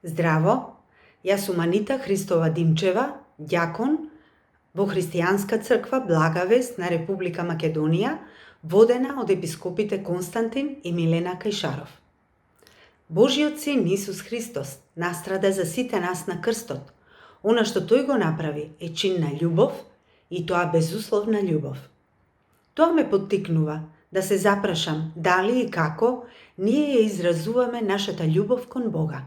Здраво, јас сум Анита Христова Димчева, ѓакон во Христијанска црква Благавест на Република Македонија, водена од епископите Константин и Милена Кајшаров. Божиот син Исус Христос настрада за сите нас на крстот. Она што тој го направи е чин на љубов и тоа безусловна љубов. Тоа ме поттикнува да се запрашам дали и како ние ја изразуваме нашата љубов кон Бога.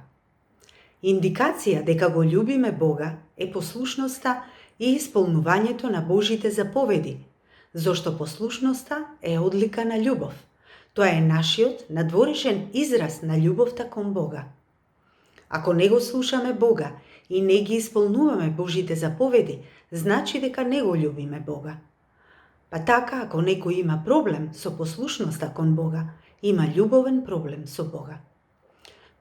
Индикација дека го љубиме Бога е послушноста и исполнувањето на Божите заповеди, зашто послушноста е одлика на љубов. Тоа е нашиот надворешен израз на љубовта кон Бога. Ако не го слушаме Бога и не ги исполнуваме Божите заповеди, значи дека не го љубиме Бога. Па така, ако некој има проблем со послушноста кон Бога, има љубовен проблем со Бога.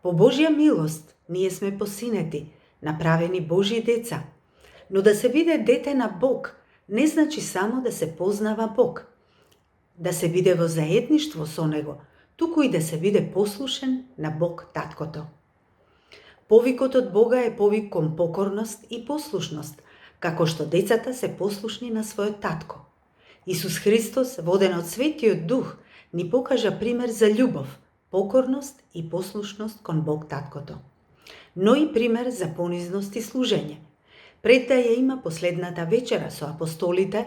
По Божја милост, ние сме посинети, направени Божји деца. Но да се биде дете на Бог, не значи само да се познава Бог, да се биде во заедништво со Него, туку и да се биде послушен на Бог Таткото. Повикот од Бога е повик кон покорност и послушност, како што децата се послушни на својот татко. Исус Христос, воден од Светиот Дух, ни покажа пример за љубов, покорност и послушност кон Бог Таткото, но и пример за понизност и служење. Пред да ја има последната вечера со апостолите,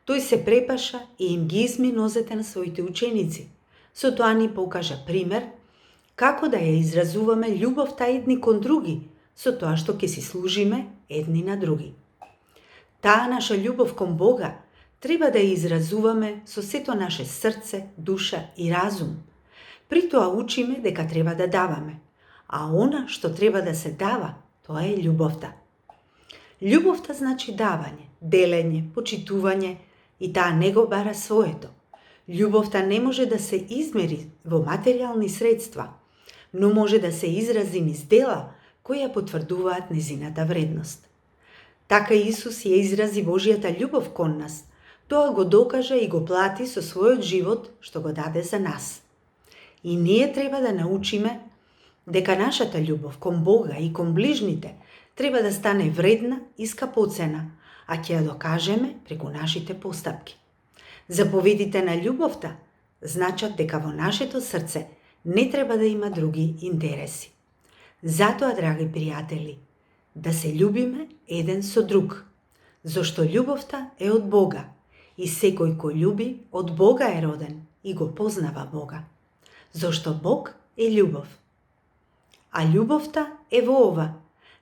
тој се препаша и им ги изми нозете на своите ученици. Со тоа ни покажа пример како да ја изразуваме љубовта едни кон други, со тоа што ќе си служиме едни на други. Таа наша љубов кон Бога треба да ја изразуваме со сето наше срце, душа и разум. При тоа учиме дека треба да даваме, а она што треба да се дава, тоа е љубовта. Љубовта значи давање, делење, почитување и таа не го бара своето. Љубовта не може да се измери во материјални средства, но може да се изрази низ дела кои ја потврдуваат незината вредност. Така Исус ја изрази Божјата љубов кон нас. Тоа го докажа и го плати со својот живот што го даде за нас. И ние треба да научиме дека нашата љубов кон Бога и кон ближните треба да стане вредна и скапоцена, а ќе ја докажеме преку нашите постапки. Заповедите на љубовта значат дека во нашето срце не треба да има други интереси. Затоа, драги пријатели, да се љубиме еден со друг, зашто љубовта е од Бога и секој кој љуби од Бога е роден и го познава Бога, зашто Бог е љубов. А љубовта е во ова,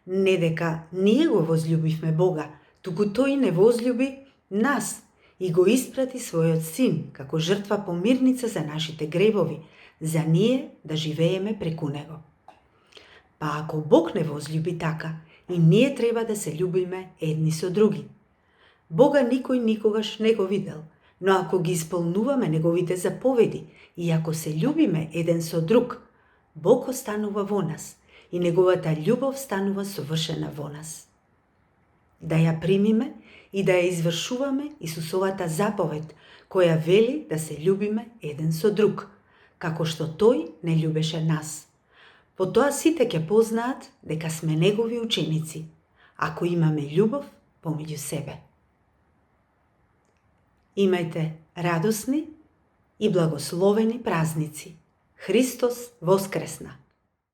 не дека ние го возљубивме Бога, туку тој не возљуби нас и го испрати својот син како жртва помирница за нашите гревови, за ние да живееме преку него. Па ако Бог не возљуби така, и ние треба да се љубиме едни со други. Бога никој никогаш не го видел, но ако ги исполнуваме неговите заповеди и ако се љубиме еден со друг, Бог останува во нас и неговата љубов станува совршена во нас. Да ја примиме и да ја извршуваме Исусовата заповед, која вели да се љубиме еден со друг, како што тој не љубеше нас. По тоа сите ќе познаат дека сме негови ученици, ако имаме љубов помеѓу себе. Имајте радосни и благословени празници. Христос воскресна!